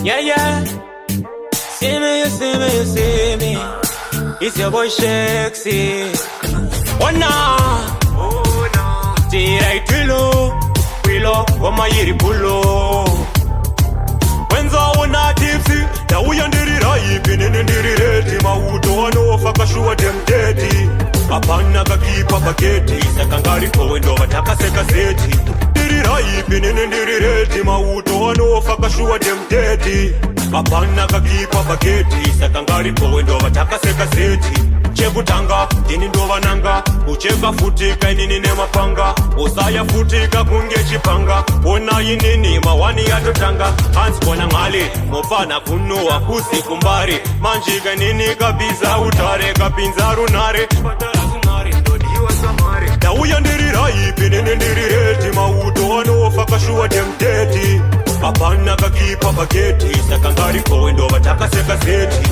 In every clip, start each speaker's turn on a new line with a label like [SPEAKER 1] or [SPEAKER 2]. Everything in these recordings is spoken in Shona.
[SPEAKER 1] Yeah, yeah. See me, you see me, you see me. It's your boy Shexy. Oh no. Tirai Wilo, Wama Yiri Pulo. Wenza una tipsy. Na uyandiri rai, pinindiri reti. Mauto wano fakashua demdeti. Apana kakipa paketi. Sekangari kowendo wataka seka seti. Diri rai, pinindiri reti. Mauto wano fakashua demdeti. Apana kakipa paketi. Sekangari kowendo wataka seka seti. Chekutanga, dini ndo vananga. Ucheka futika inini ne mapanga. Usaya futika kunge chipanga. Ona inini mawani yatotanga. Hansi kona ngali, mofana kunua kusi kumbari. Manjiga nini kabiza utare kapinza runare. Da uya ndiri rai pinini ndiri reti. Mauto wano fakashua demteti. Apana kakipa paketi. Sekangari kowendo wataka seka seti.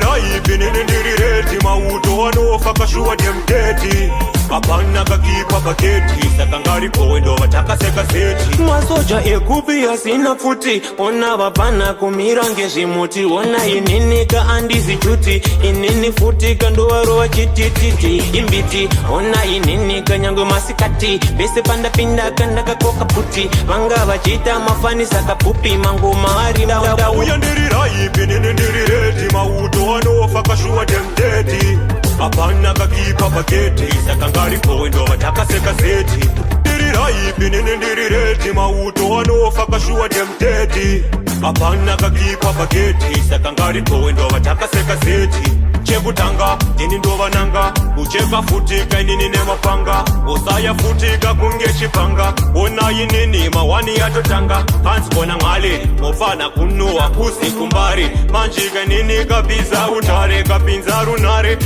[SPEAKER 1] Rai pinini ndiri reti. Mauto wano fakashua demdeti. Apana kakipa paketi. Sekangari kowendo wataka seka seti. Masoja ekubia sina futi. Ona vapana kumira ngezhimuti. Ona inini ka andizi chuti. Inini futi kanduwaro wa chitititi. Imbiti, ona inini kanyango masikati. Bese panda pinda kanda kakoka puti. Vanga vachita mafani saka pupi. Mango mahari da uya ndiri rai pinini ndiri reti. Mauto wano fakashua demdeti. Apana kakipa paketi. Sekangari kowendo wataka seka seti. Ndiri rai pinini ndiri reti. Mauto wano fakashua demdeti. Apana kakipa paketi. Sekangari kowendo wataka seka seti. Chekutanga, dini ndo vananga. Ucheka futika inini ne mapanga. Usaya futika kunge chipanga. Ona inini mawani yatotanga. Hansi kona ngali, mofana kunua kusi kumbari. Manjiga nini kabiza utare kapinza runare.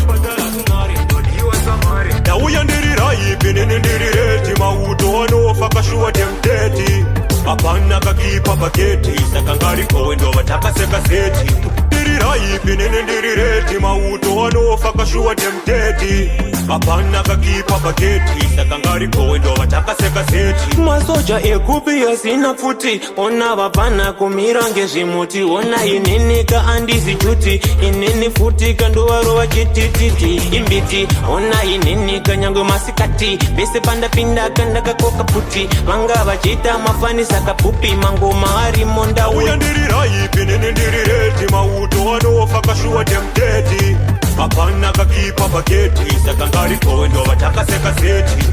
[SPEAKER 1] Da uya ndiri rai pinini ndiri reti. Mauto wano fakashua demdeti. Apana kakipa paketi. Sekangari kowendo wataka seka seti. Ndiri rai pinini ndiri reti. Mauto wano fakashua demdeti. Apana kakipa paketi. Sekangari kowendo wataka seka seti. Masoja ekubia sina futi. Ona vapana kumira ngezhimuti. Ona inini ka andizi chuti. Inini futi kanduwaro wa chitititi. Imbiti, ona inini kanyango masikati. Bese panda pinda kanda kakoka puti. Vanga vachita mafani saka pupi. Mango mahari monda uya ndiri rai pinini ndiri reti. Mauto wano fakashua demdeti. Apana kakipa paketi. Sekangari kowendo wataka seka seti.